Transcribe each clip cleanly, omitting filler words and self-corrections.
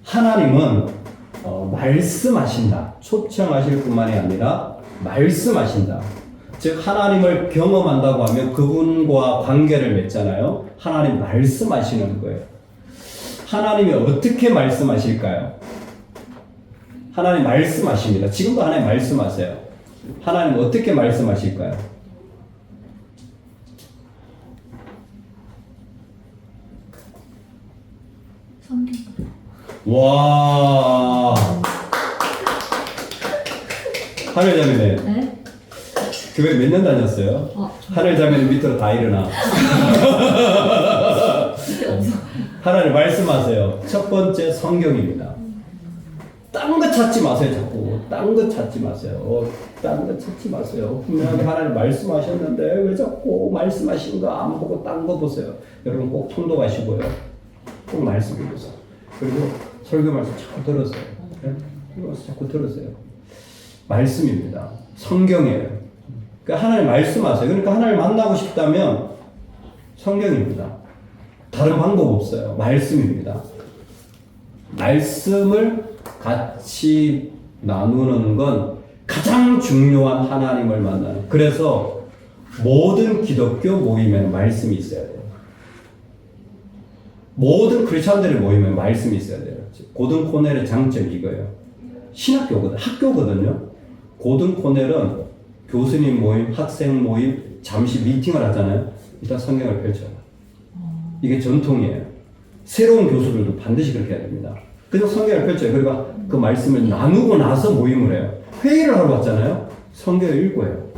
하나님은 말씀하신다. 초청하실 뿐만이 아니라 말씀하신다. 즉 하나님을 경험한다고 하면 그분과 관계를 맺잖아요. 하나님 말씀하시는 거예요. 하나님이 어떻게 말씀하실까요? 하나님 말씀하십니다. 지금도 하나님 말씀하세요. 하나님 어떻게 말씀하실까요? 성경. 와, 하늘자매네. 네? 교회 몇 년 다녔어요? 하늘자매는 밑으로 다 일어나. 하나님 말씀하세요. 첫 번째 성경입니다. 딴 거 찾지 마세요. 자꾸 딴 거 찾지 마세요. 딴 거 찾지 마세요. 분명하게 하나님 말씀하셨는데 왜 자꾸 말씀하신 거 안 보고 딴 거 보세요. 여러분 꼭 통독하시고요. 꼭 말씀 읽으세요. 그리고 설교 말씀 자꾸 들으세요. 네? 설교 자꾸 들으세요. 말씀입니다. 성경이에요. 그러니까 하나님 말씀하세요. 그러니까 하나님 만나고 싶다면 성경입니다. 다른 방법 없어요. 말씀입니다. 말씀을 같이 나누는 건 가장 중요한 하나님을 만나는. 그래서 모든 기독교 모임에는 말씀이 있어야 돼요. 모든 크리스찬들의 모임에 말씀이 있어야 돼요. 고등 코넬의 장점이 이거예요. 신학교거든, 학교거든요. 고등 코넬은 교수님 모임, 학생 모임, 잠시 미팅을 하잖아요. 일단 성경을 펼쳐요. 이게 전통이에요. 새로운 교수들도 반드시 그렇게 해야 됩니다. 그래서 성경을 펼쳐요. 그러니까 그 말씀을 나누고 나서 모임을 해요. 회의를 하러 왔잖아요. 성경을 읽어요.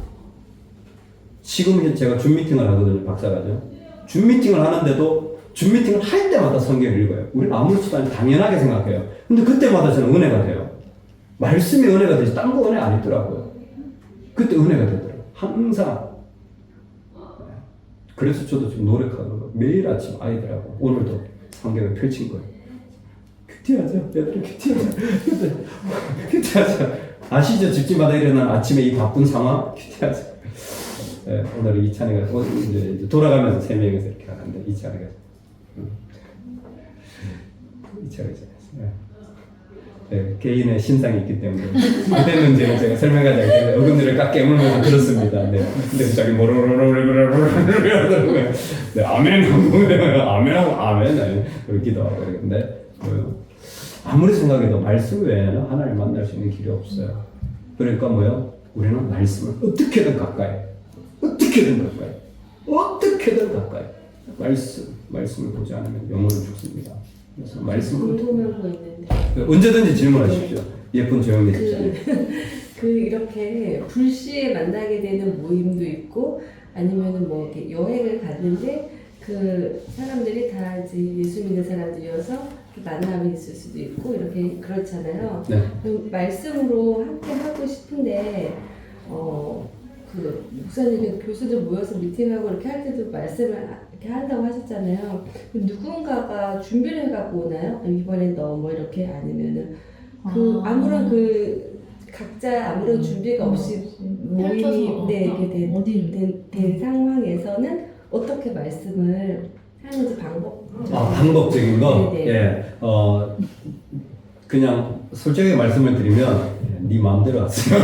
지금 제가 줌 미팅을 하거든요. 박사가죠. 줌 미팅을 하는데도 줌 미팅을 할 때마다 성경을 읽어요. 우리는 아무렇지도 않게 당연하게 생각해요. 근데 그때마다 저는 은혜가 돼요. 말씀이 은혜가 되지 딴 거 은혜 안 있더라고요. 그때 은혜가 되더라고요. 항상. 그래서 저도 지금 노력하고 매일 아침 아이들하고 오늘도 성경을 펼친 거예요. 큐티하자. 얘들아 큐티하자. 큐티하자. 아시죠? 집집마다 일어난 아침에 이 바쁜 상황? 큐티하자. 네, 오늘 이찬이가 이제 돌아가면서 세 명이서 이렇게 하는데 이찬이가 네, 개인의 신상이 있기 때문에 그때는 제가 설명하지 않겠는데 어금니를 깎 깨물면서 들었습니다. 네, 근데 갑자기 하더라고요. 네, 아멘 아멘하고 아멘 그렇게 기도하고 그러는데 아무리 생각해도 말씀 외에는 하나님을 만날 수 있는 길이 없어요. 그러니까 뭐요? 우리는 말씀을 어떻게든 가까이 말씀을 보지 않으면 영혼은 죽습니다. 그래서 말씀을 궁금한 거 있는데 언제든지 질문하십시오. 예쁜 조영래 집사님. 이렇게 불시에 만나게 되는 모임도 있고 아니면은 뭐 이렇게 여행을 갔는데 그 사람들이 다 이제 예수 믿는 사람들이어서 만남이 있을 수도 있고 이렇게 그렇잖아요. 네. 그럼 말씀으로 함께 하고 싶은데 그 목사님이 교수들 모여서 미팅하고 이렇게 할 때도 말씀을 이렇게 한다고 하셨잖아요. 누군가가 준비를 해갖고 오나요? 이번엔 너 뭐 이렇게 아니면은 아무런 각자 아무런 준비가 없이 모임이 이렇게 된 상황에서는 어떻게 말씀을 하는지 방법적인 거? 네네. 예, 그냥 솔직하게 말씀을 드리면 네 마음대로 하세요.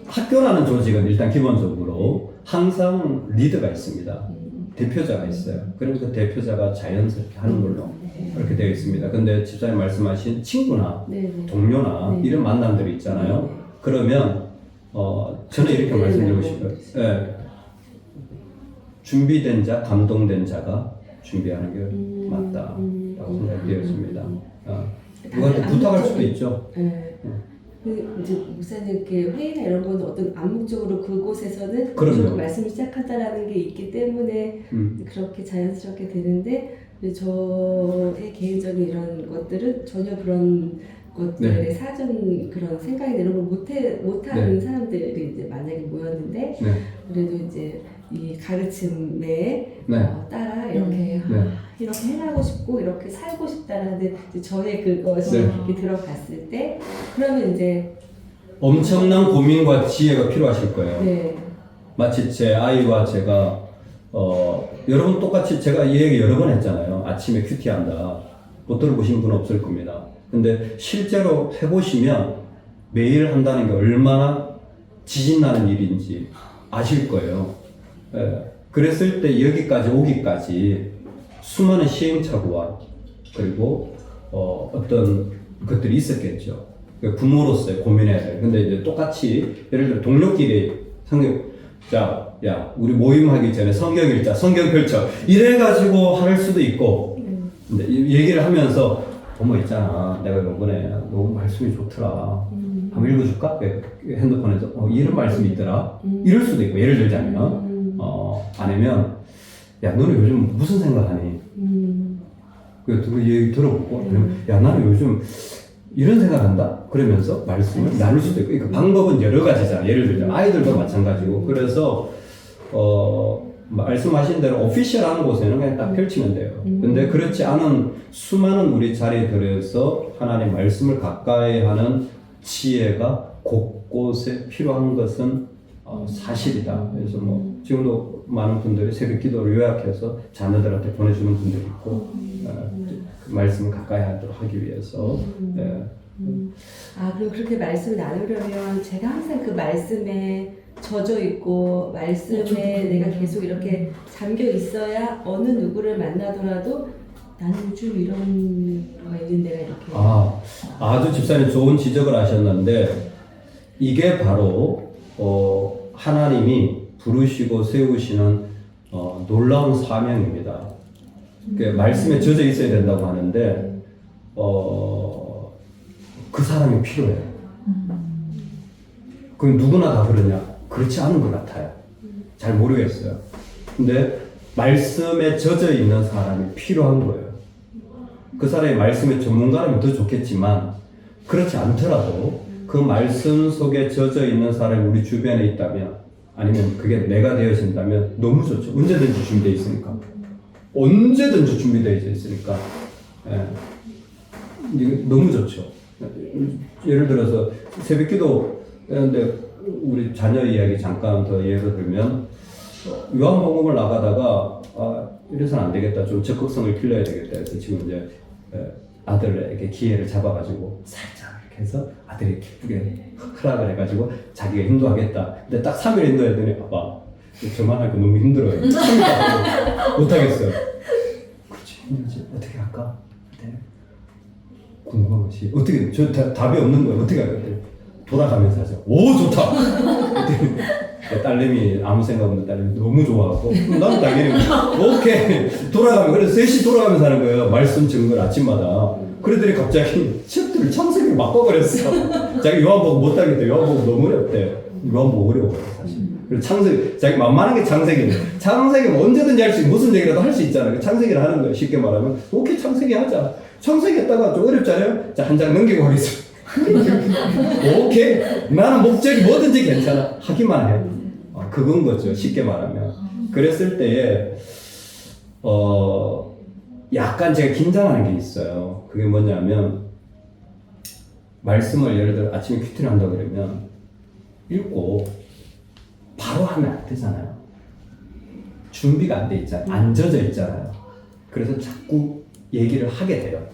학교라는 조직은 일단 기본적으로 항상 리더가 있습니다. 대표자가 있어요. 그럼 그 대표자가 자연스럽게 하는 걸로 그렇게 되어 있습니다. 근데 집사님 말씀하신 친구나 동료나 이런 만남들이 있잖아요. 그러면 저는 이렇게 말씀드리고 싶어요. 예, 준비된 자, 감동된 자가 준비하는 게 맞다라고 생각되어 있습니다. 누구한테 부탁할 수도 있죠. 이제 목사님께 회의나 이런 거는 어떤 암묵적으로 그곳에서는 그럼요. 무조건 말씀을 시작한다라는 게 있기 때문에 그렇게 자연스럽게 되는데 저의 개인적인 이런 것들은 전혀 그런 것들의 사전 그런 생각이나 이런 걸 못하는 사람들이 이제 만약에 모였는데 그래도 이제 이 가르침에 따라 이렇게 이렇게 해나가고 싶고 이렇게 살고 싶다라는 저의 그것이 이렇게 들어갔을 때 그러면 이제 엄청난 고민과 지혜가 필요하실 거예요. 마치 제 아이와 제가 여러분 똑같이 제가 이 얘기 여러 번 했잖아요. 아침에 큐티한다. 못 들어보신 분은 없을 겁니다. 근데 실제로 해보시면 매일 한다는 게 얼마나 지진나는 일인지 아실 거예요. 예. 그랬을 때 여기까지 오기까지 수많은 시행착오와 그리고 어떤 것들이 있었겠죠. 부모로서의 고민해야 돼요. 근데 이제 똑같이 예를 들어 동료끼리 성경, 자, 야, 우리 모임하기 전에 성경 읽자, 성경 펼쳐. 이래가지고 할 수도 있고, 근데 얘기를 하면서, 어머, 있잖아. 내가 이번에 너무 말씀이 좋더라. 한번 읽어줄까? 핸드폰에서, 이런 말씀이 있더라. 이럴 수도 있고, 예를 들자면, 아니면, 야, 너는 요즘 무슨 생각하니? 그 얘기 들어보고, 야, 나는 요즘 이런 생각한다? 그러면서 말씀을 나눌 수도 있고, 그러니까 방법은 여러 가지잖아. 예를 들자면, 아이들도 마찬가지고. 그래서, 말씀하신 대로 오피셜한 곳에는 그냥 딱 펼치면 돼요. 근데 그렇지 않은 수많은 우리 자리에 들어서 하나님 말씀을 가까이 하는 지혜가 곳곳에 필요한 것은 사실이다. 그래서 뭐 지금도 많은 분들이 새벽 기도를 요약해서 자녀들한테 보내주는 분들이 있고 그 말씀을 가까이 하기 위해서. 그럼 그렇게 말씀을 나누려면 제가 항상 그 말씀에 젖어 있고 말씀에 내가 계속 이렇게 잠겨 있어야 어느 누구를 만나더라도 나는 요즘 이런 거가 있는 데가 이렇게. 아주 집사님 좋은 지적을 하셨는데 이게 바로 하나님이 부르시고 세우시는 놀라운 사명입니다. 말씀에 젖어 있어야 된다고 하는데 그 사람이 필요해요. 그럼 누구나 다 그러냐? 그렇지 않은 것 같아요. 잘 모르겠어요. 근데 말씀에 젖어 있는 사람이 필요한 거예요. 그 사람이 말씀의 전문가라면 더 좋겠지만 그렇지 않더라도 그 말씀 속에 젖어 있는 사람이 우리 주변에 있다면 아니면 그게 내가 되어진다면 너무 좋죠. 언제든지 준비되어 있으니까. 언제든지 준비되어 있으니까. 이게 너무 좋죠. 예를 들어서 새벽 기도 했는데 우리 자녀 이야기 잠깐 더 예를 들면 요한복음을 나가다가 이래서는 안 되겠다. 좀 적극성을 길러야 되겠다 해서 지금 이제 아들에게 기회를 잡아가지고 살짝 이렇게 해서 아들이 기쁘게 허락을 해가지고 자기가 인도하겠다. 근데 딱 3일 인도했더니 아빠 저만 하니까 너무 힘들어요. 못하겠어요. 그렇지 힘들지. 어떻게 할까? 네. 궁금한 것이 어떻게 답이 없는 거예요. 어떻게 할까? 돌아가면서 하죠. 오 좋다. 딸내미 아무 생각 없는 딸내미 너무 좋아하고 나는 당연히 오케이 돌아가면 그래서 3시 돌아가면서 하는 거예요. 말씀 증거를 아침마다. 그러더니 갑자기 챕터를 창세기를 막 꺼버렸어. 자기 요한복음 못 하겠대. 요한복음 너무 어렵대. 요한복음 어려워요 사실. 그래서 창세기 자기 만만한 게 창세기는 창세기는 언제든지 할 수 있는 무슨 얘기라도 할 수 있잖아요. 창세기를 하는 거예요. 쉽게 말하면 오케이 창세기 하자. 창세기 했다가 좀 어렵잖아요. 자 한 장 넘기고 하겠습니다. 오케이 나는 목적이 뭐든지 괜찮아 하기만 해. 그건 거죠 쉽게 말하면. 그랬을 때에 약간 제가 긴장하는 게 있어요. 그게 뭐냐면 말씀을 예를 들어 아침에 큐티를 한다 그러면 읽고 바로 하면 안 되잖아요. 준비가 안 돼 있잖아요. 안 젖어 있잖아요. 그래서 자꾸 얘기를 하게 돼요.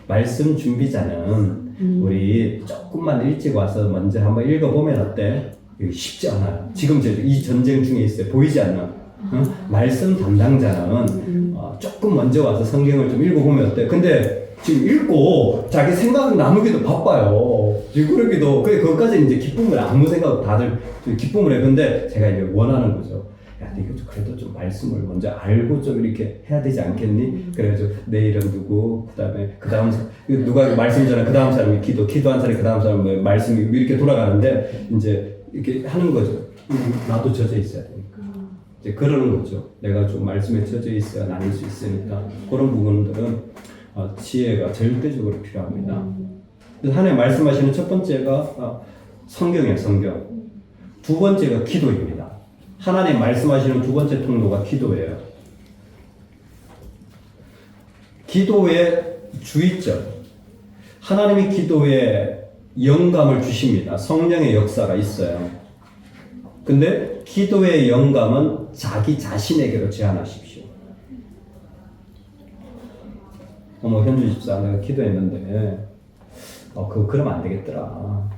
말씀 준비자는 우리 조금만 일찍 와서 먼저 한번 읽어보면 어때? 이거 쉽지 않아요. 지금 이 전쟁 중에 있어요. 보이지 않나? 말씀 담당자는 조금 먼저 와서 성경을 좀 읽어보면 어때? 근데 지금 읽고 자기 생각을 나누기도 바빠요. 그러기도 그것까지 이제 기쁨을 아무 생각 다들 기쁨을 해. 근데 제가 이제 원하는 거죠. 야, 이거 그래도 좀 말씀을 먼저 알고 좀 이렇게 해야 되지 않겠니? 그래가지고 내 이름 누구, 그 다음 누가 말씀 전에 그 다음 사람이 기도한 사람이 그 다음 사람이 말씀이 이렇게 돌아가는데 이제 이렇게 하는 거죠. 나도 젖어 있어야 되니까. 이제 그러는 거죠. 내가 좀 말씀에 젖어 있어야 나눌 수 있으니까 그런 부분들은 지혜가 절대적으로 필요합니다. 하나님 말씀하시는 첫 번째가 성경이에요. 성경. 두 번째가 기도입니다. 하나님 말씀하시는 두 번째 통로가 기도예요. 기도의 주의점. 하나님이 기도에 영감을 주십니다. 성령의 역사가 있어요. 근데 기도의 영감은 자기 자신에게로 제한하십시오. 어머 현주 집사 내가 기도했는데 그거 그러면 안 되겠더라.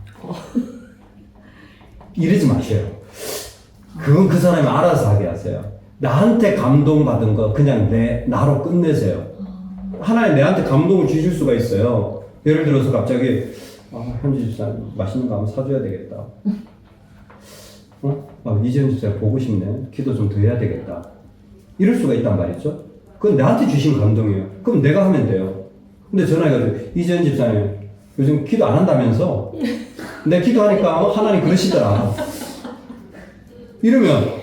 이러지 마세요. 그건 그 사람이 알아서 하게 하세요. 나한테 감동받은 거 그냥 나로 끝내세요. 하나님 내한테 감동을 주실 수가 있어요. 예를 들어서 갑자기 현주 집사 맛있는 거 한번 사줘야 되겠다. 이재현 집사 보고 싶네. 기도 좀 더 해야 되겠다. 이럴 수가 있단 말이죠. 그건 나한테 주신 감동이에요. 그럼 내가 하면 돼요. 근데 전화해가지고 이재현 집사님 요즘 기도 안 한다면서? 내가 기도하니까 하나님 그러시더라. 이러면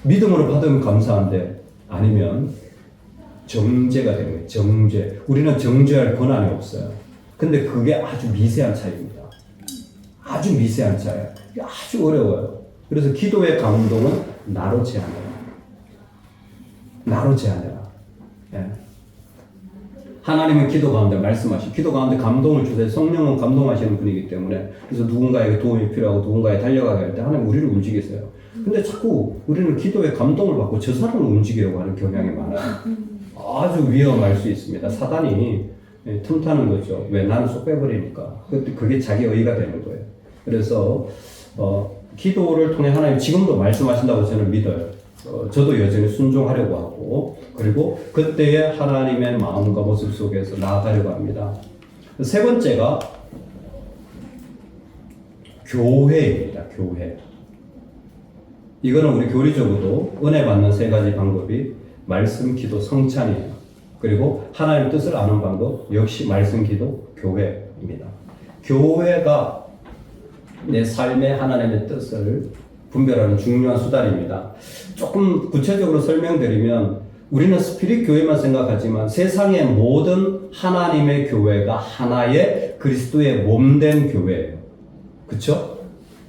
믿음으로 받으면 감사한데 아니면 정죄가 되는 거예요. 정죄. 우리는 정죄할 권한이 없어요. 근데 그게 아주 미세한 차이입니다. 아주 미세한 차이예요. 아주 어려워요. 그래서 기도의 감동은 나로 제한해라. 나로 제한해라. 예. 하나님은 기도 가운데 기도 가운데 감동을 주세요. 성령은 감동하시는 분이기 때문에 그래서 누군가에게 도움이 필요하고 누군가에 달려가게 할 때 하나님 우리를 움직이세요. 근데 자꾸 우리는 기도의 감동을 받고 저 사람을 움직이려고 하는 경향이 많아요. 아주 위험할 수 있습니다. 사단이 틈타는 거죠. 왜? 나는 쏙 빼버리니까. 그게 자기 의가 되는 거예요. 그래서 기도를 통해 하나님 지금도 말씀하신다고 저는 믿어요. 저도 여전히 순종하려고 하고 그리고 그때의 하나님의 마음과 모습 속에서 나아가려고 합니다. 세 번째가 교회입니다. 교회. 이거는 우리 교리적으로도 은혜 받는 세 가지 방법이 말씀, 기도, 성찬이에요. 그리고 하나님 뜻을 아는 방법 역시 말씀, 기도, 교회입니다. 교회가 내 삶의 하나님의 뜻을 분별하는 중요한 수단입니다. 조금 구체적으로 설명드리면 우리는 스피릿 교회만 생각하지만 세상의 모든 하나님의 교회가 하나의 그리스도의 몸된 교회예요. 그렇죠?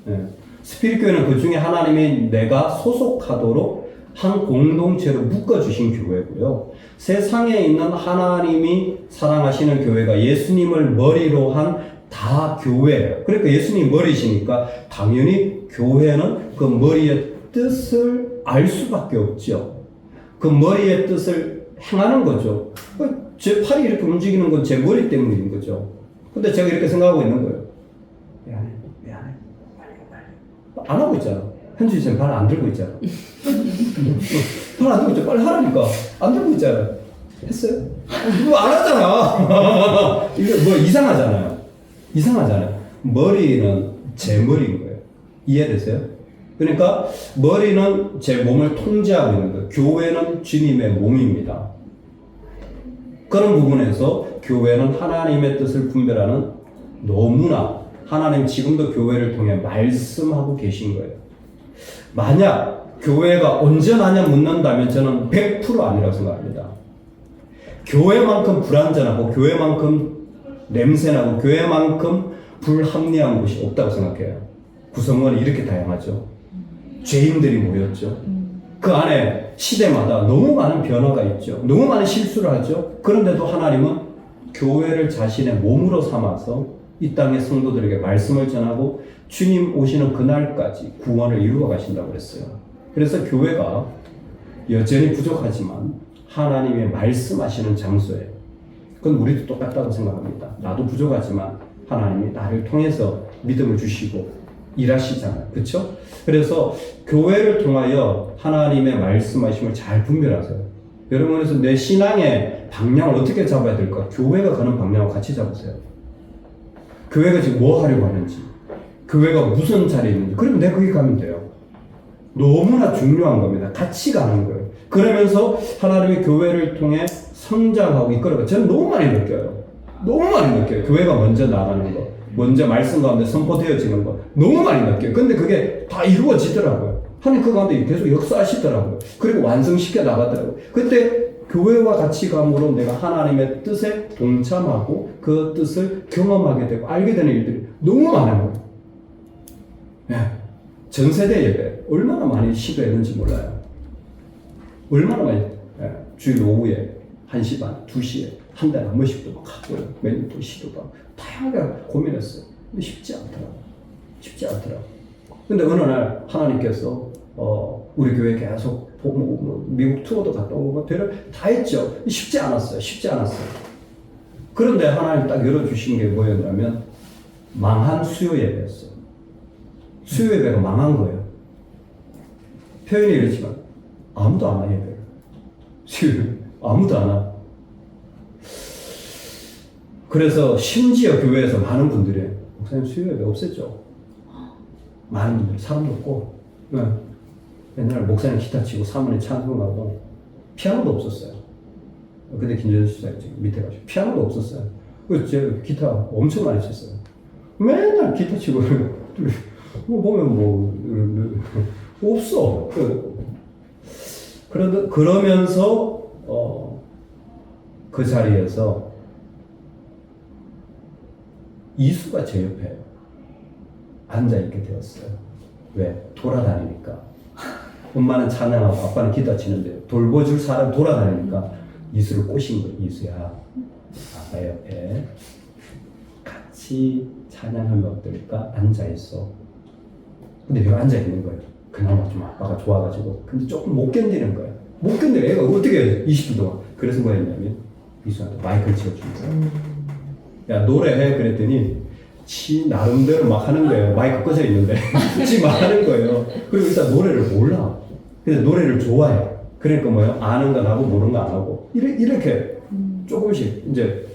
네. 스피릿 교회는 그 중에 하나님이 내가 소속하도록 한 공동체로 묶어주신 교회고요. 세상에 있는 하나님이 사랑하시는 교회가 예수님을 머리로 한 다 교회예요. 그러니까 예수님이 머리시니까 당연히 교회는 그 머리의 뜻을 알 수밖에 없죠. 그 머리의 뜻을 행하는 거죠. 제 팔이 이렇게 움직이는 건 제 머리 때문인 거죠. 근데 제가 이렇게 생각하고 있는 거예요. 미안해. 빨리. 안 하고 있잖아. 현주 씨는 발 안 들고 있잖아. 발 안 들고 있잖아. 빨리 하라니까. 안 들고 있잖아. 했어요? 이거 안 하잖아. 이거 뭐 이상하잖아요. 머리는 제 머리인 거예요. 이해되세요? 그러니까 머리는 제 몸을 통제하고 있는 거예요. 교회는 주님의 몸입니다. 그런 부분에서 교회는 하나님의 뜻을 분별하는 너무나 하나님 지금도 교회를 통해 말씀하고 계신 거예요. 만약 교회가 온전하냐 묻는다면 저는 100% 아니라고 생각합니다. 교회만큼 불완전하고 교회만큼 냄새나고 교회만큼 불합리한 곳이 없다고 생각해요. 구성원이 이렇게 다양하죠. 죄인들이 모였죠. 그 안에 시대마다 너무 많은 변화가 있죠. 너무 많은 실수를 하죠. 그런데도 하나님은 교회를 자신의 몸으로 삼아서 이 땅의 성도들에게 말씀을 전하고 주님 오시는 그날까지 구원을 이루어 가신다고 그랬어요. 그래서 교회가 여전히 부족하지만 하나님의 말씀하시는 장소예요. 그건 우리도 똑같다고 생각합니다. 나도 부족하지만 하나님이 나를 통해서 믿음을 주시고 일하시잖아요. 그렇죠? 그래서 교회를 통하여 하나님의 말씀하심을 잘 분별하세요. 여러분, 그래서 내 신앙의 방향을 어떻게 잡아야 될까? 교회가 가는 방향을 같이 잡으세요. 교회가 지금 뭐 하려고 하는지, 교회가 무슨 자리에 있는지, 그러면 내가 거기 가면 돼요. 너무나 중요한 겁니다. 같이 가는 거예요. 그러면서 하나님의 교회를 통해 성장하고 이끌어가. 저는 너무 많이 느껴요. 교회가 먼저 나가는 거, 먼저 말씀 가운데 선포되어지는 거 너무 많이 느껴요. 근데 그게 다 이루어지더라고요. 하나님 그 가운데 계속 역사하시더라고요. 그리고 완성시켜 나가더라고요. 그때 교회와 같이 감으로 내가 하나님의 뜻에 동참하고 그 뜻을 경험하게 되고 알게 되는 일들이 너무 많은 거예요. 네. 전 세대 예배 얼마나 많이 시도했는지 몰라요. 얼마나 많이 주일 오후에 1시 반, 2시에 한 달에 한 번씩도 막 하고요. 매일 또 시도도 하고 다양하게 고민했어요. 근데 쉽지 않더라고. 근데 어느 날 하나님께서 우리 교회 계속 미국 투어도 갔다 오고 배를 다 했죠. 쉽지 않았어요. 쉽지 않았어요. 그런데 하나님 딱 열어주신 게 뭐였냐면 망한 수요 예배였어요. 수요 예배가 망한 거예요. 표현이 이렇지만 아무도 안 와 예배를. 수요 예배 아무도 안 와. 그래서 심지어 교회에서 많은 분들이 목사님 수요 예배 없앴죠. 많은 분들 사람도 없고 옛날 목사님 기타 치고 사모님 찬송하고 피아노도 없었어요. 근데 김전수 집사님 지금 밑에 가시고 피아노도 없었어요. 그래서 제가 기타 엄청 많이 쳤어요. 맨날 기타 치고 보면 없어. 그러면서 그 자리에서 이수가 제 옆에 앉아있게 되었어요. 왜? 돌아다니니까. 엄마는 찬양하고 아빠는 기타 치는데 돌봐줄 사람 돌아다니니까 이수를 꼬신 거예요. 이수야, 아빠 옆에 같이 찬양하면 어떨까? 앉아있어. 근데 여기 앉아있는 거예요. 그나마 좀 아빠가 좋아가지고. 근데 조금 못 견디는 거예요. 못 견디는 애가 어떻게 해야 돼? 20분 동안. 그래서 뭐 했냐면 이수한테 마이크를 치워준 거예요. 야 노래해 그랬더니 지 나름대로 막 하는 거예요. 마이크 꺼져 있는데 지 막 하는 거예요. 그리고 일단 노래를 몰라. 근데 노래를 좋아해. 그러니까 뭐예요? 아는 건 하고 모르는 건 안 하고 이렇게 조금씩 이제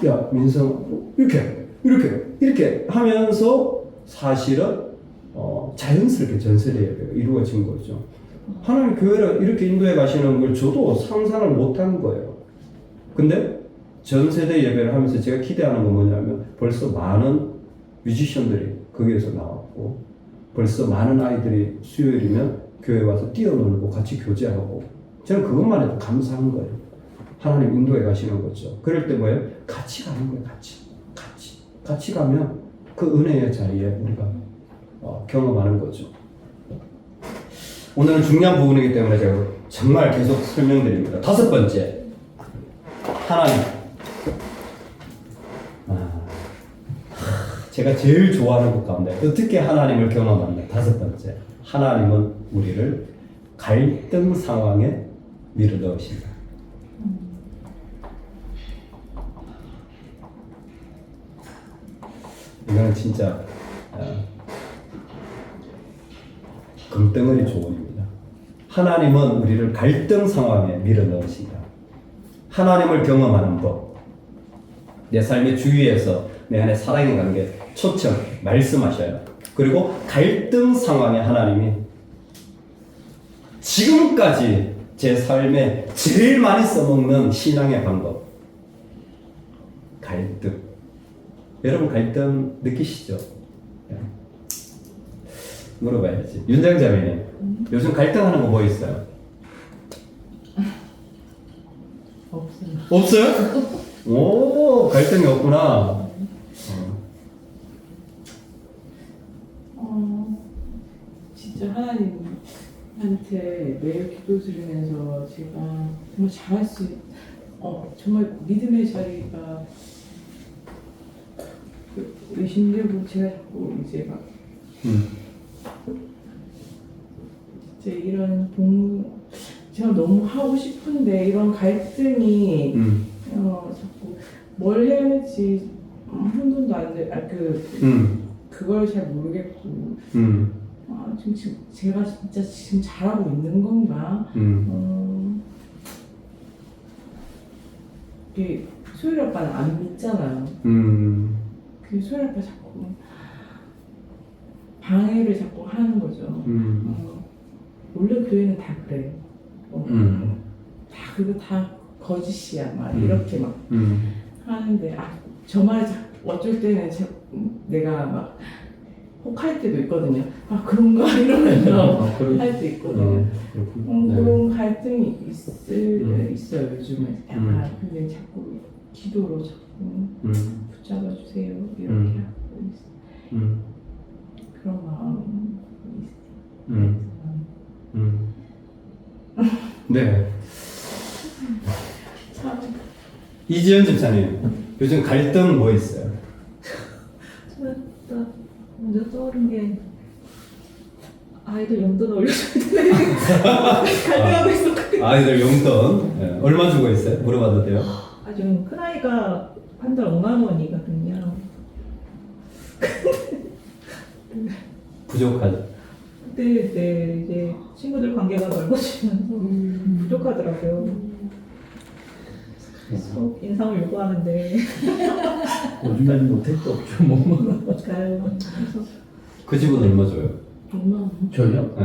야 민성 이렇게 하면서 사실은 자연스럽게 전세대 예배가 이루어진 거죠. 하나님 교회를 이렇게 인도해 가시는 걸 저도 상상을 못한 거예요. 근데 전세대 예배를 하면서 제가 기대하는 건 뭐냐면 벌써 많은 뮤지션들이 거기에서 나왔고 벌써 많은 아이들이 수요일이면 교회 와서 뛰어놀고 같이 교제하고 저는 그것만 해도 감사한 거예요. 하나님 인도해 가시는 거죠. 그럴 때 뭐예요? 같이 가는 거예요. 같이 가면 그 은혜의 자리에 우리가 경험하는 거죠. 오늘은 중요한 부분이기 때문에 제가 정말 계속 설명드립니다. 5번째, 하나님. 제가 제일 좋아하는 것 가운데 어떻게 하나님을 경험한다. 5번째, 하나님은 우리를 갈등 상황에 밀어넣으신다. 이거는 진짜 금덩어리 조언입니다. 하나님은 우리를 갈등 상황에 밀어넣으신다. 하나님을 경험하는 법, 내 삶의 주위에서 내 안에 사랑의 관계 초청 말씀하셔요. 그리고 갈등 상황에 하나님이 지금까지 제 삶에 제일 많이 써먹는 신앙의 방법, 갈등. 여러분 갈등 느끼시죠? 물어봐야지. 윤장자매님, 요즘 갈등하는 거 뭐 있어요? 없어요? 오, 갈등이 없구나. 진짜 하나님한테 매일 기도 드리면서 제가 정말 잘할 수, 정말 믿음의 자리가 의심되고 제가 자꾸 이제 막 이제 이런 제가 너무 하고 싶은데 이런 갈등이 자꾸 뭘 해야 할지 혼돈도 안 돼. 그걸 잘 모르겠고 지금 제가 진짜 지금 잘하고 있는 건가? 이게 소율 오빠는 안 믿잖아요. 그 소율 오빠 자꾸 방해를 자꾸 하는 거죠. 원래 교회는 다 그래. 다 그거 다 거짓이야. 막 이렇게 막 하는데 저 말이 어쩔 때는 내가 막 혹할 때도 있거든요. 그런가 이러면서 할 때 있거든요. 그런 갈등이 있어요 요즘에. 근데 자꾸 기도로 자꾸 붙잡아 주세요 이렇게 하고 있어요. 그런 마음이 있어요. 네. 참. 이지연 집사님, 요즘 갈등 뭐 있어요? 저는 먼저 떠오른 게 아이들 용돈 올려줘야 되는데 갈등하고 있었거든요. 아이들 용돈 예, 얼마 주고 있어요? 물어봐도 돼요? 아주 큰 아이가 한 달 5만 원이거든요. 부족하죠. 그때 이제 친구들 관계가 넓어지면서 부족하더라고요. 속 인상을 요구하는데 요즘에는 못할 게 없죠 뭐. 맞아요. 그래서 그 집은 얼마 줘요? 저요? 예.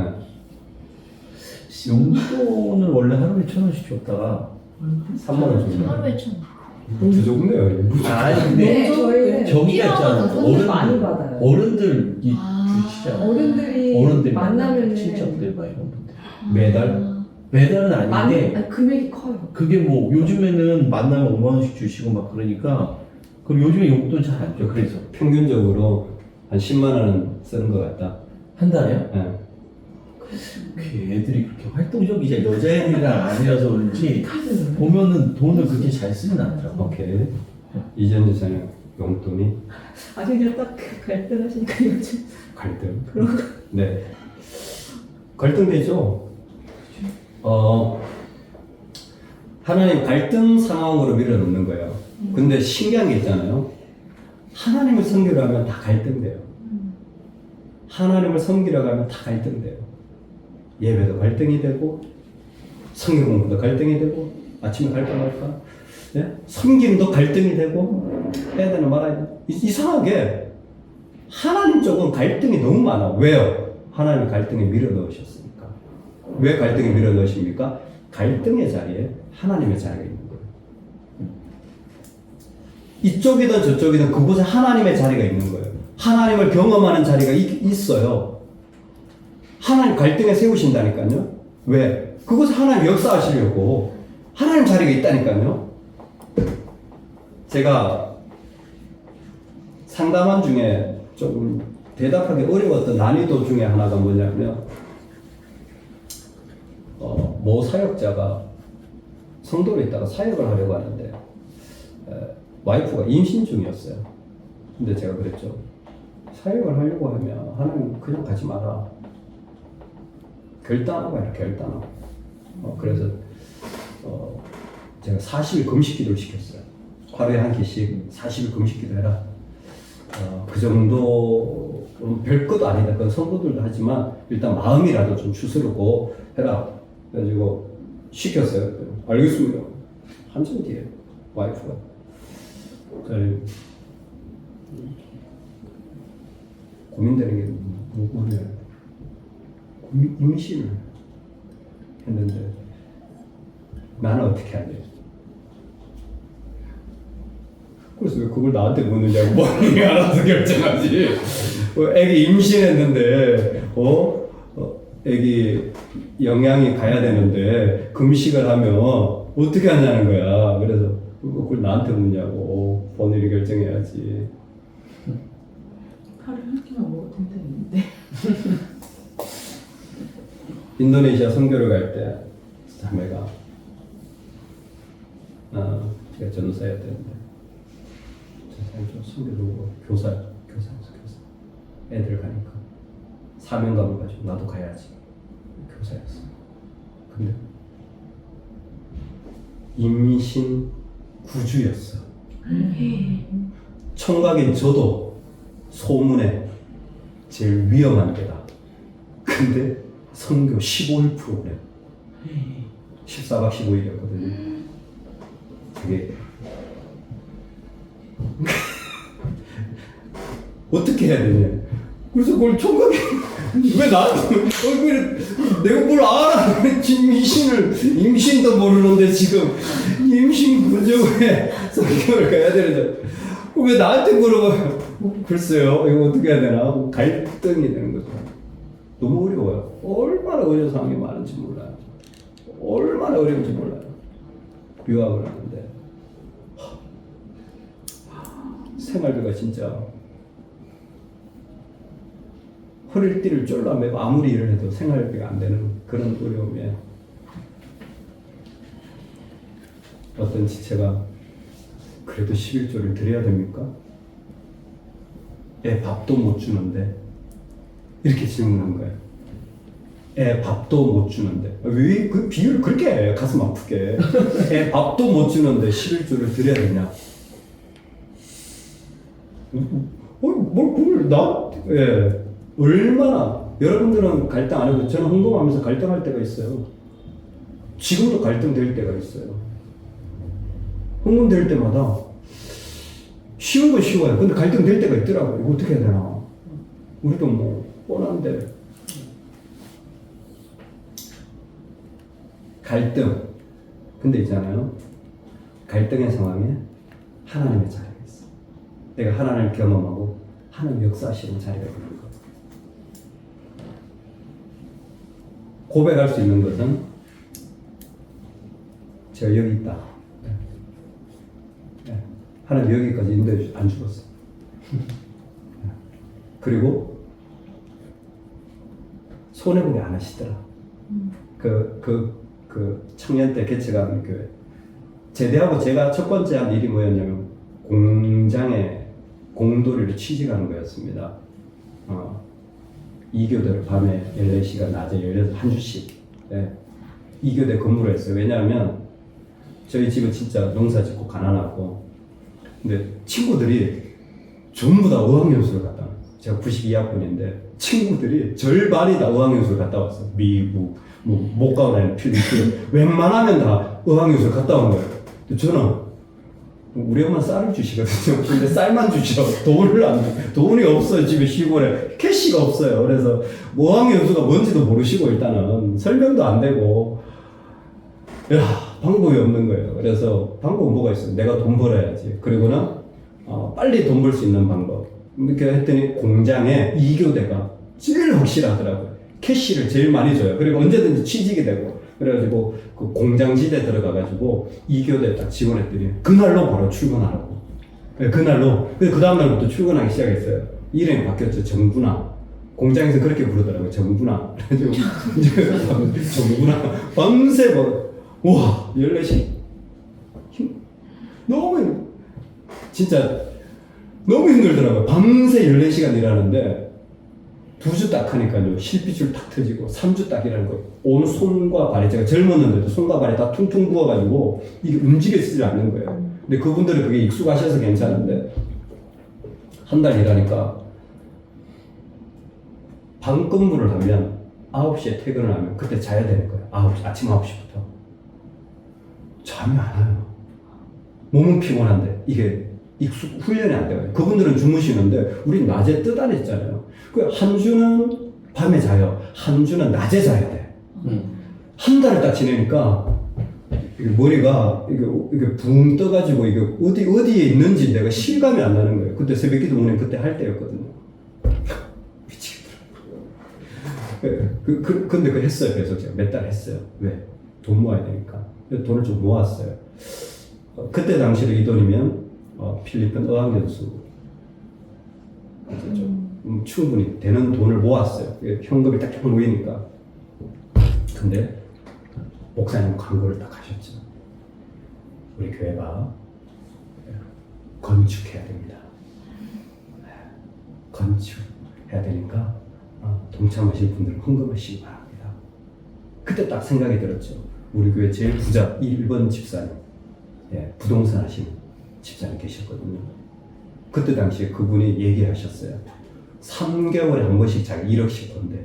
용돈을 원래 하루에 1,000원씩 줬다가 3만 원 줍니다. 하루에 1,000원. 부족네요. 아니 근데 저희는 저기가 있잖아. 필요하다. 많이 받아요. 어른들 이 아. 주시잖아. 어른들이 만나면은 친척들 막 이런 분들. 매달? 매달은 아닌데 아니, 금액이 커요. 그게 뭐 요즘에는 만나면 5만 원씩 주시고 막 그러니까 그럼 요즘에 용돈 잘 안 줘. 그래서 평균적으로 한 10만 원은 쓰는 것 같다. 한 달에요? 예. 그 애들이 그렇게 활동적이지 여자애들이랑 아니라서 그런지 보면은 돈을 그렇게 잘 쓰진 않더라고. 오케이. 이전 재산의 용돈이 아직 그냥 딱 갈등하시니까 요즘 갈등. 그런 거. 네. 갈등되죠. 하나님 갈등 상황으로 밀어넣는 거예요. 근데 신기한 게 있잖아요. 하나님을 섬기려 하면 다 갈등돼요. 하나님을 섬기려고 하면 다 갈등돼요. 예배도 갈등이 되고, 성경 공부도 갈등이 되고, 아침에 갈까 말까, 네? 섬김도 갈등이 되고, 해야 되나 말아야 되나. 이상하게, 하나님 쪽은 갈등이 너무 많아. 왜요? 하나님 갈등에 밀어 넣으셨으니까. 왜 갈등에 밀어 넣으십니까? 갈등의 자리에 하나님의 자리가 있는 거예요. 이쪽이든 저쪽이든 그곳에 하나님의 자리가 있는 거예요. 하나님을 경험하는 자리가 있어요. 하나님 갈등에 세우신다니까요. 왜? 그곳에 하나님 역사하시려고 하나님 자리가 있다니까요. 제가 상담한 중에 조금 대답하기 어려웠던 난이도 중에 하나가 뭐냐면 모 사역자가 성도로 있다가 사역을 하려고 하는데 와이프가 임신 중이었어요. 근데 제가 그랬죠. 사역을 하려고 하면 하나님 그냥 가지 마라. 결단하고 해라. 결단하고. 그래서 제가 40일 금식 기도를 시켰어요. 하루에 한 끼씩 40일 금식 기도 해라. 그 정도 별것도 아니다. 그건 성도들도 하지만 일단 마음이라도 좀 추스르고 해라. 그래가지고 시켰어요. 알겠습니다. 한참 뒤에 와이프가 고민되는 게 뭐냐. 임신을 했는데 나는 어떻게 해야 돼? 그래서 왜 그걸 나한테 묻느냐고. 본인이 알아서 결정하지. 애기 임신했는데 애기 영양이 가야 되는데 금식을 하면 어떻게 하냐는 거야. 그래서 그걸 나한테 묻냐고. 본인이 결정해야지. 하루에 한 끼만 먹어도 된다는데. 인도네시아 선교를 갈 때 자매가 제가 전도사였는데 선교도 교사 애들 가니까 사명감을 가지고 나도 가야지. 교사였어. 근데 임신 9주였어. 청각인 저도 소문에 제일 위험한 데다. 근데 선교 15일 프로그램 14박 15일이었거든요. 되게 어떻게 해야 되냐. 그래서 그걸 총각이 왜 나한테 내가 뭘 알아. 임신도 모르는데 지금 임신 구조에 성경을 가야 되는데 왜 나한테 물어봐요. 글쎄요 이거 어떻게 해야 되나. 갈등이 되는 거죠. 너무 어려워요. 얼마나 어려운 상황이 많은지 몰라요. 얼마나 어려운지 몰라요. 유학을 하는데 생활비가 진짜 허리띠를 졸라매고 아무리 일을 해도 생활비가 안 되는 그런 어려움에 어떤 지체가 그래도 11조를 드려야 됩니까? 애 밥도 못 주는데 이렇게 질문한 거예요. 애 밥도 못 주는데 왜 그 비유를 그렇게 해? 가슴 아프게 애 밥도 못 주는데 11조를 드려야 되냐? 뭘 그걸 나? 예. 얼마나 여러분들은 갈등 안 해도 저는 헌금하면서 갈등할 때가 있어요. 지금도 갈등될 때가 있어요. 헌금될 때마다 쉬운 건 쉬워요. 근데 갈등될 때가 있더라고요. 이거 어떻게 해야 되나? 우리도 뭐 뻔한데 갈등. 근데 있잖아요. 갈등의 상황에 하나님의 자리가 있어. 내가 하나님을 경험하고 하나님 역사하시는 자리가 있는 거. 고백할 수 있는 것은 제가 여기 있다. 하나님 여기까지 인도해 안 죽었어. 그리고 손해보기 안 하시더라. 그 청년 때 개척한 교회. 제대하고 제가 첫 번째 한 일이 뭐였냐면 공장에 공돌이를 취직하는 거였습니다. 2교대를 밤에 14시간, 낮에 16, 한 주씩. 네. 2교대 근무를 했어요. 왜냐하면 저희 집은 진짜 농사 짓고 가난하고 근데 친구들이 전부 다 어학연수를 갔다 왔어요. 제가 92학번인데 친구들이 절반이 다 어학연수를 갔다 왔어요. 미국, 못 가고 다니는 필리핀 웬만하면 다 어학연수를 갔다 온 거예요. 근데 저는 우리 엄마 쌀을 주시거든요. 근데 쌀만 주죠. 돈을 안 줘. 돈이 없어요. 집에 시골에 캐시가 없어요. 그래서 어학연수가 뭔지도 모르시고 일단은 설명도 안 되고 방법이 없는 거예요. 그래서 방법은 뭐가 있어요? 내가 돈 벌어야지. 그리고는 빨리 돈 벌 수 있는 방법. 이렇게 했더니 공장에 2교대가 제일 확실하더라고요. 캐시를 제일 많이 줘요. 그리고 언제든지 취직이 되고. 그래가지고 그 공장지대 들어가가지고 2교대 딱 지원했더니 그날로 바로 출근하라고. 네, 그날로. 그 다음날부터 출근하기 시작했어요. 이름이 바뀌었죠. 정분아. 공장에서 그렇게 부르더라고요. 정분아. 그래가지고 정분아. 밤새 와 14시. 너무 진짜 너무 힘들더라고요. 밤새 14시간 일하는데 2주 딱 하니까요. 실핏줄 탁 터지고 3주 딱 일하는 거예요. 온 손과 발이 제가 젊었는데도 손과 발이 다 퉁퉁 부어가지고 이게 움직여지지 않는 거예요. 근데 그분들은 그게 익숙하셔서 괜찮은데 한 달 일하니까 밤 근무를 하면 9시에 퇴근을 하면 그때 자야 되는 거예요. 아침 9시부터. 잠이 안 와요. 몸은 피곤한데 이게 훈련이 안 돼요. 그분들은 주무시는데 우린 낮에 뜨다랬잖아요. 한 주는 밤에 자요. 한 주는 낮에 자야 돼. 한 달을 딱 지내니까 이게 머리가 이게 붕 떠가지고 이게 어디에 있는지 내가 실감이 안 나는 거예요. 그때 새벽기도 모닝 그때 할 때였거든요. 미치겠더라고요. 근데 그거 했어요. 계속 제가 몇 달 했어요. 왜? 돈 모아야 되니까. 돈을 좀 모았어요. 그때 당시로 이 돈이면 필리핀 어학연수 좀 충분히 되는 돈을 모았어요. 현금이 딱 모이니까. 근데 목사님 광고를 딱 하셨죠. 우리 교회가 건축해야 됩니다. 건축해야 되니까 동참하실 분들은 헌금하시기 바랍니다. 그때 딱 생각이 들었죠. 우리 교회 제일 부자 1번 집사님, 부동산 하시는 집사님 계셨거든요. 그때 당시에 그분이 얘기하셨어요. 3개월에 한 번씩 자기 1억씩 번대.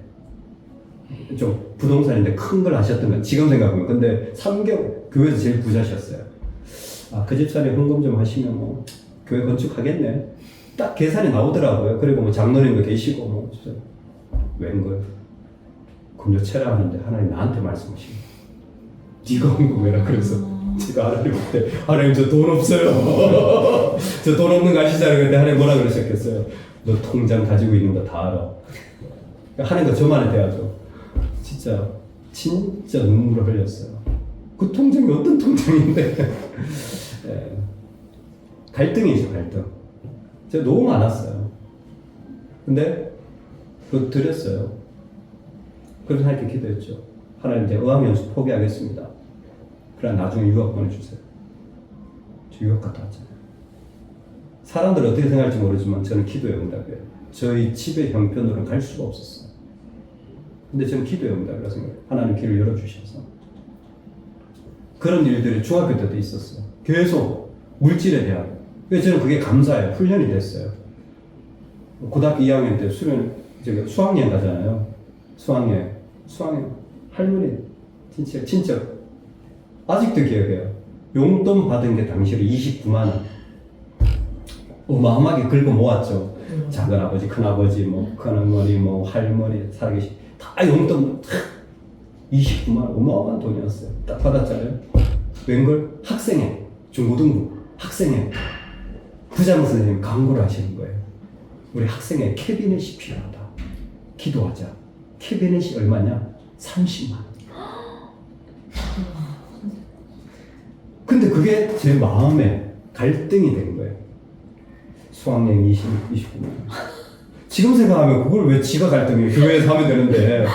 좀 부동산인데 큰 걸 하셨던 건 지금 생각하면. 근데 3개월, 교회에서 제일 부자셨어요. 그 집사님 헌금 좀 하시면 교회 건축하겠네. 딱 계산이 나오더라고요. 그리고 장로님도 계시고 진짜 웬걸. 금요 체라 하는데 하나님 나한테 말씀하시고 네가 헌금해라. 그래서 제가 하나님한테 하나님 저 돈 없어요. 저 돈 없는 거 아시잖아요. 근데 하나님 뭐라 그러셨겠어요? 너 통장 가지고 있는 거 다 알아. 하나님과 저만의 대화죠. 진짜 눈물을 흘렸어요. 그 통장이 어떤 통장인데. 갈등이죠, 갈등. 제가 너무 많았어요. 근데 그거 드렸어요. 그래서 하나님께 기도했죠. 하나님 이제 어학연수 포기하겠습니다. 그러나 나중에 유학 보내주세요. 저 유학 갔다 왔잖아요. 사람들 어떻게 생각할지 모르지만 저는 기도의 응답이에요. 저희 집의 형편으로는 갈 수가 없었어요. 근데 저는 기도의 응답이라고 생각해요. 하나님 길을 열어주셔서. 그런 일들이 중학교 때도 있었어요. 계속 물질에 대한. 그래서 저는 그게 감사해요. 훈련이 됐어요. 고등학교 2학년 때 수학여행 가잖아요. 수학여행. 할머니, 친척. 아직도 기억해요. 용돈 받은 게 당시로 29만 원. 어마어마하게 긁어 모았죠. 작은 아버지, 큰 아버지, 큰 어머니, 할머니, 살아계신 다 용돈 29만 원, 어마어마한 돈이었어요. 딱 받았잖아요. 웬걸 학생회, 중고등부 학생회 부장 선생님 광고를 하시는 거예요. 우리 학생회 캐비넷이 필요하다. 기도하자. 캐비넷이 얼마냐? 30만 원. 근데 그게 제 마음에 갈등이 된 거예요. 수학여행 29만 원. 지금 생각하면 그걸 왜 지가 갈등해요? 교회에서 하면 되는데.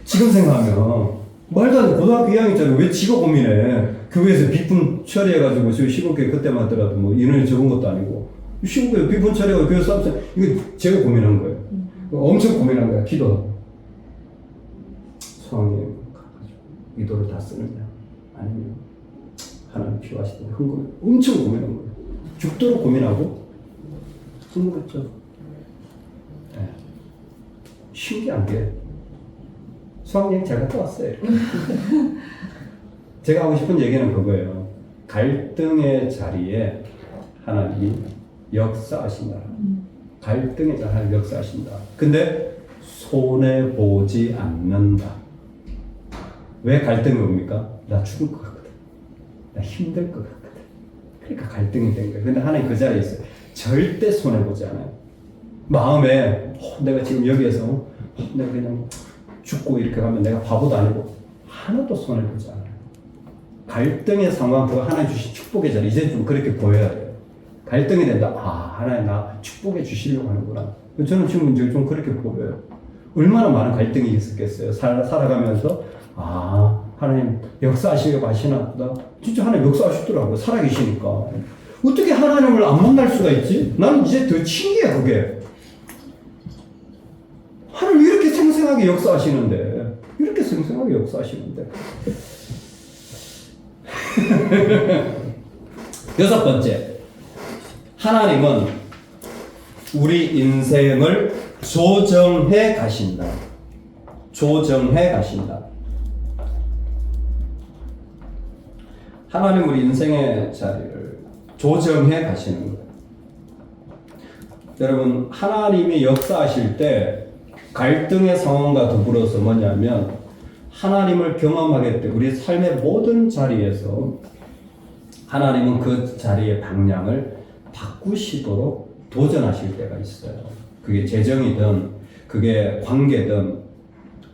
지금 생각하면 말도 안 돼. 고등학교 2학년짜리 왜 지가 고민해? 교회에서 비품 처리해가지고 지금 시골교회 그때만 하더라도 인원이 적은 것도 아니고 시골교회 비품 처리해가지고 교회 싸움서 이거 제가 고민한 거예요. 엄청 고민한 거야. 기도하고. 수학여행 가가지고 이 돈을 다 쓰느냐 아니면 하나님 필요하시다면 흥금 엄청 고민한 거예요. 죽도록 고민하고 흥금했죠. 네. 신기한 게 수학여행 잘 갔다 왔어요. 제가 하고 싶은 얘기는 그거예요. 갈등의 자리에 하나님이 역사하신다. 갈등의 자리에 하나님이 역사하신다. 근데 손해보지 않는다. 왜 갈등이 옵니까? 나 죽을 것 같거든. 나 힘들 것 같거든. 그러니까 갈등이 된 거예요. 근데 하나님 그 자리에 있어요. 절대 손해보지 않아요. 마음에 내가 지금 여기에서 내가 그냥 죽고 이렇게 가면 내가 바보도 아니고 하나도 손해보지 않아요. 갈등의 상황, 그거 하나님 주신 축복의 자리, 이제 좀 그렇게 보여야 돼요. 갈등이 된다. 아, 하나님 나 축복해 주시려고 하는구나. 저는 지금 이제 좀 그렇게 보여요. 얼마나 많은 갈등이 있었겠어요. 살아가면서 아, 하나님 역사하시려고 하시나 보다. 진짜 하나님 역사하시더라고요. 살아계시니까. 어떻게 하나님을 안 만날 수가 있지? 나는 이제 더 신기해 그게. 하나님 이렇게 생생하게 역사하시는데, 이렇게 생생하게 역사하시는데. 여섯 번째, 하나님은 우리 인생을 조정해 가신다. 조정해 가신다. 하나님 우리 인생의 자리를 조정해 가시는 거예요. 여러분, 하나님이 역사하실 때 갈등의 상황과 더불어서 뭐냐면 하나님을 경험하게 돼 우리 삶의 모든 자리에서 하나님은 그 자리의 방향을 바꾸시도록 도전하실 때가 있어요. 그게 재정이든 그게 관계든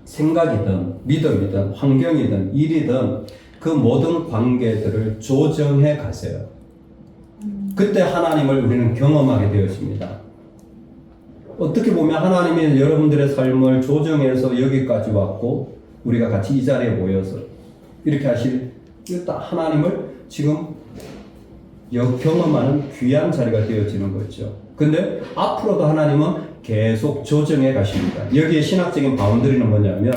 생각이든 믿음이든 환경이든 일이든 그 모든 관계들을 조정해 가세요. 그때 하나님을 우리는 경험하게 되어집니다. 어떻게 보면 하나님이 여러분들의 삶을 조정해서 여기까지 왔고 우리가 같이 이 자리에 모여서 이렇게 하실 하나님을 지금 경험하는 귀한 자리가 되어지는 거죠. 근데 앞으로도 하나님은 계속 조정해 가십니다. 여기에 신학적인 바운더리는 뭐냐면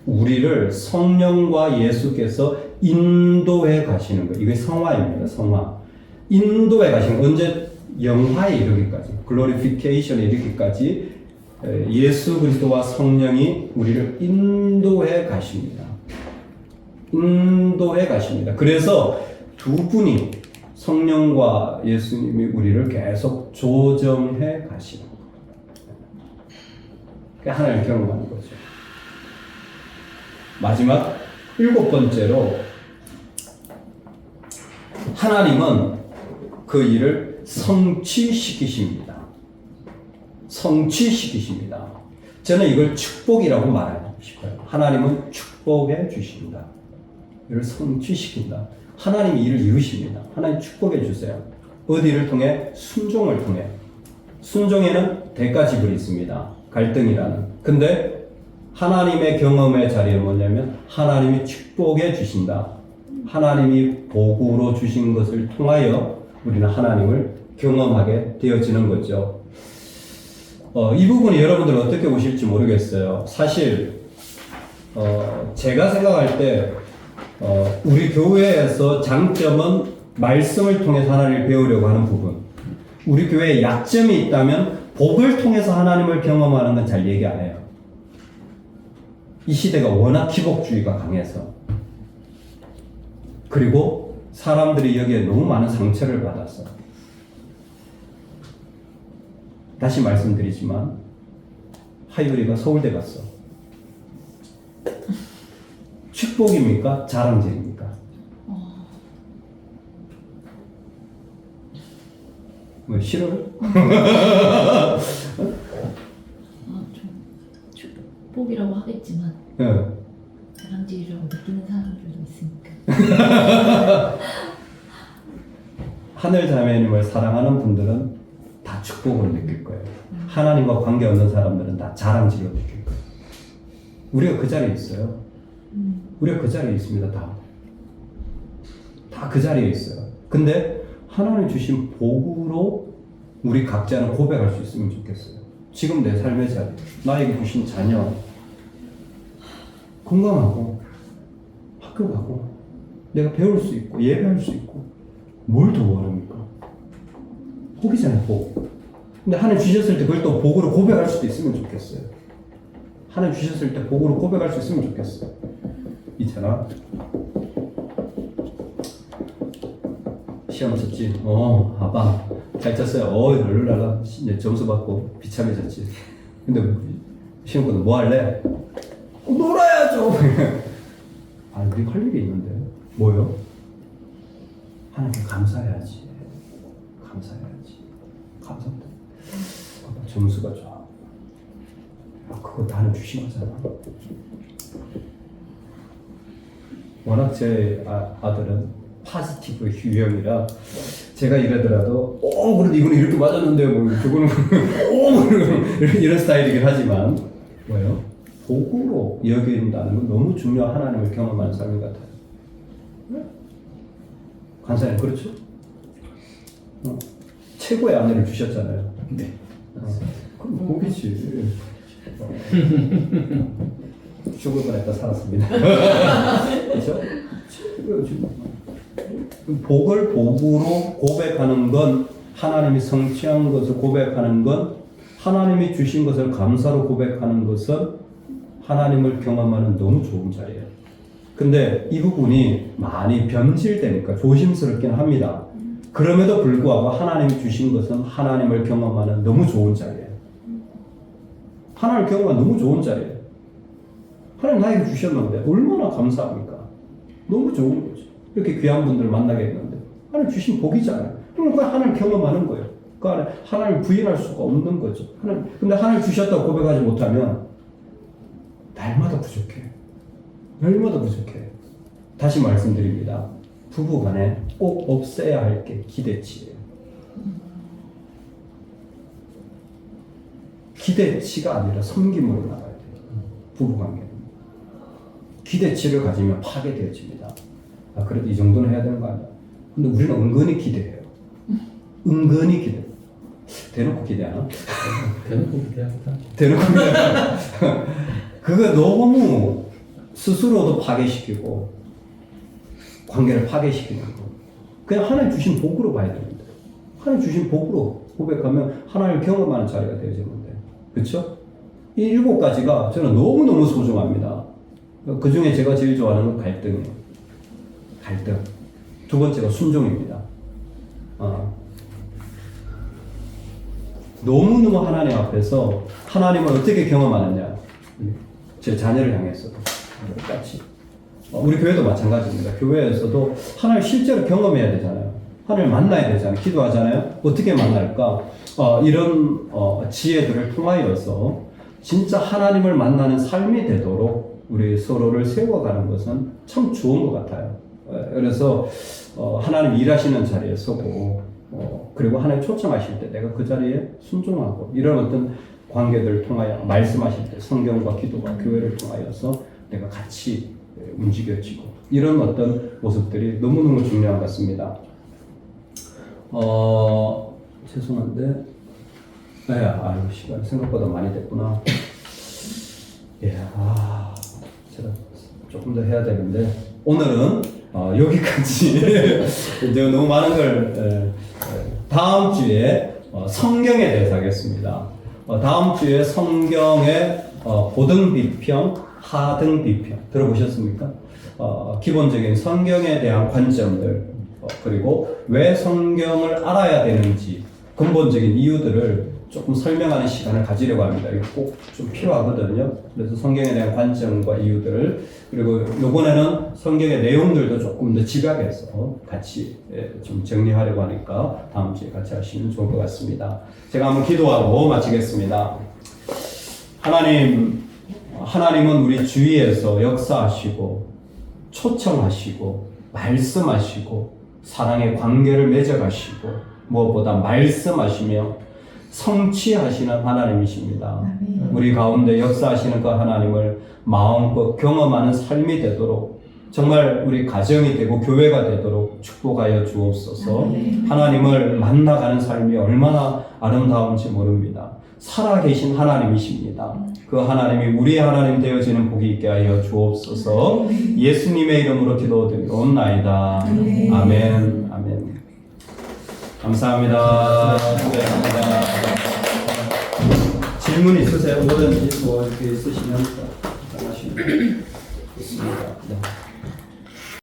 우리를 성령과 예수께서 인도해 가시는 거예요. 이게 성화입니다. 성화. 인도해 가시는 거예요. 언제? 영화에 이르기까지, 글로리피케이션에 이르기까지 예수 그리스도와 성령이 우리를 인도해 가십니다. 인도해 가십니다. 그래서 두 분이 성령과 예수님이 우리를 계속 조정해 가시는 거예요. 하나님을 경험하는 거죠. 마지막 일곱 번째로 하나님은 그 일을 성취시키십니다. 성취시키십니다. 저는 이걸 축복이라고 말하고 싶어요. 하나님은 축복해 주신다. 이를 성취시킨다. 하나님이 일을 이루십니다. 하나님 축복해 주세요. 어디를 통해? 순종을 통해. 순종에는 대가 지불이 있습니다. 갈등이라는. 근데 하나님의 경험의 자리는 뭐냐면 하나님이 축복해 주신다. 하나님이 복으로 주신 것을 통하여 우리는 하나님을 경험하게 되어지는 거죠. 이 부분이 여러분들 어떻게 보실지 모르겠어요. 사실 제가 생각할 때 우리 교회에서 장점은 말씀을 통해서 하나님을 배우려고 하는 부분. 우리 교회에 약점이 있다면 복을 통해서 하나님을 경험하는 건 잘 얘기 안 해요. 이 시대가 워낙 기복주의가 강해서. 그리고 사람들이 여기에 너무 많은 상처를 받았어. 다시 말씀드리지만 하율이가 서울대 갔어. 축복입니까? 자랑질입니까? 뭐 싫어요? 좀 축복이라고 하겠지만 네. 다람쥐라고 느끼는 사람들도 있으니까. 하늘 자매님을 사랑하는 분들은 다 축복으로 느낄 거예요. 하나님과 관계 없는 사람들은 다 자랑질로 느낄 거예요. 우리가 그 자리에 있어요. 우리가 그 자리에 있습니다. 다 그 자리에 있어요. 근데 하나님 주신 복으로 우리 각자는 고백할 수 있으면 좋겠어요. 지금 내 삶의 자리, 나에게 주신 자녀, 건강하고 학교 가고 내가 배울 수 있고 예배할 수 있고 뭘 더 원합니까? 복이잖아요, 복. 근데 하나님 주셨을 때 그걸 또 복으로 고백할 수도 있으면 좋겠어요. 하나님 주셨을 때 복으로 고백할 수 있으면 좋겠어요. 있잖아. 시험 쳤지? 아빠 잘 쳤어요. 룰루랄라 이제 점수 받고 비참해졌지. 근데 시험권은 뭐 할래? 놀아야죠. 아, 우리 할 일이 있는데. 뭐요? 하나님께 감사해야지. 감사합니다. 아빠 점수가 좋아. 그거 나는 주신 거잖아. 워낙 제 아들은 파지티브 유형이라 제가 이러더라도 그래도 이거는 이렇게 맞았는데 뭐 저거는 이런 스타일이긴 하지만 뭐예요? 복으로 여긴다는 건 너무 중요한 하나님을 경험하는 삶인 것 같아요. 네? 간사님 그렇죠? 최고의 아내를 주셨잖아요. 네. 그럼 복이지. 죽을 뻔했다 살았습니다. 그렇죠? 복을 복으로 고백하는 건 하나님이 성취한 것을 고백하는 건 하나님이 주신 것을 감사로 고백하는 것은 하나님을 경험하는 너무 좋은 자리예요. 근데 이 부분이 많이 변질되니까 조심스럽긴 합니다. 그럼에도 불구하고 하나님이 주신 것은 하나님을 경험하는 너무 좋은 자리예요. 하나님을 경험하는 너무 좋은 자리예요. 하나님 나에게 주셨는데 얼마나 감사합니까? 너무 좋은 거죠. 이렇게 귀한 분들 만나게 했는데 하나님 주신 복이잖아요. 그러니까 하나님 경험하는 거예요. 그 안에 하나님 부인할 수가 없는 거죠. 근데 하나님 주셨다고 고백하지 못하면 날마다 부족해. 다시 말씀드립니다. 부부간에 꼭 없애야 할 게 기대치예요. 기대치가 아니라 섬김으로 나가야 돼요. 부부관계는. 기대치를 가지면 파괴되어집니다. 그래도 이 정도는 해야 되는 거 아니야? 근데 우리는 은근히 기대해요. 대놓고 기대하나? 대놓고 기대합니다. 대놓고 기대하나? 그거 너무 스스로도 파괴시키고 관계를 파괴시키는 거. 그냥 하나님 주신 복으로 봐야 됩니다. 하나님 주신 복으로 고백하면 하나님을 경험하는 자리가 되어지는데, 그렇죠? 이 7가지가 저는 너무너무 소중합니다. 그 중에 제가 제일 좋아하는 건 갈등이에요. 갈등. 두 번째가 순종입니다. 너무너무 하나님 앞에서 하나님을 어떻게 경험하느냐. 제 자녀를 향해서도 똑같이. 우리 교회도 마찬가지입니다. 교회에서도 하나님을 실제로 경험해야 되잖아요. 하나님을 만나야 되잖아요. 기도하잖아요. 어떻게 만날까? 이런 지혜들을 통하여서 진짜 하나님을 만나는 삶이 되도록 우리 서로를 세워가는 것은 참 좋은 것 같아요. 그래서 하나님 일하시는 자리에 서고 그리고 하나님 초청하실 때 내가 그 자리에 순종하고 이런 어떤 관계들을 통하여 말씀하실 때 성경과 기도와 교회를 통하여서 내가 같이 움직여지고 이런 어떤 모습들이 너무너무 중요한 것 같습니다. 죄송한데 시간 생각보다 많이 됐구나. 제가 조금 더 해야 되는데 오늘은 여기까지. 이제 너무 많은 걸 다음 주에 성경에 대해서 하겠습니다. 다음 주에 성경의 고등 비평, 하등 비평 들어보셨습니까? 기본적인 성경에 대한 관점들, 그리고 왜 성경을 알아야 되는지 근본적인 이유들을 조금 설명하는 시간을 가지려고 합니다. 이거 꼭 좀 필요하거든요. 그래서 성경에 대한 관점과 이유들을, 그리고 이번에는 성경의 내용들도 조금 더 집약해서 같이 좀 정리하려고 하니까 다음 주에 같이 하시면 좋을 것 같습니다. 제가 한번 기도하고 마치겠습니다. 하나님은 우리 주위에서 역사하시고 초청하시고 말씀하시고 사랑의 관계를 맺어가시고 무엇보다 말씀하시며 성취하시는 하나님이십니다. 우리 가운데 역사하시는 그 하나님을 마음껏 경험하는 삶이 되도록, 정말 우리 가정이 되고 교회가 되도록 축복하여 주옵소서. 하나님을 만나가는 삶이 얼마나 아름다운지 모릅니다. 살아계신 하나님이십니다. 그 하나님이 우리의 하나님 되어지는 복이 있게 하여 주옵소서. 예수님의 이름으로 기도드리옵나이다. 아멘. 아멘. 감사합니다. 감사합니다. 질문 있으세요? 뭐든지 뭐 이렇게 있으시면 하시면 좋습니다. 네.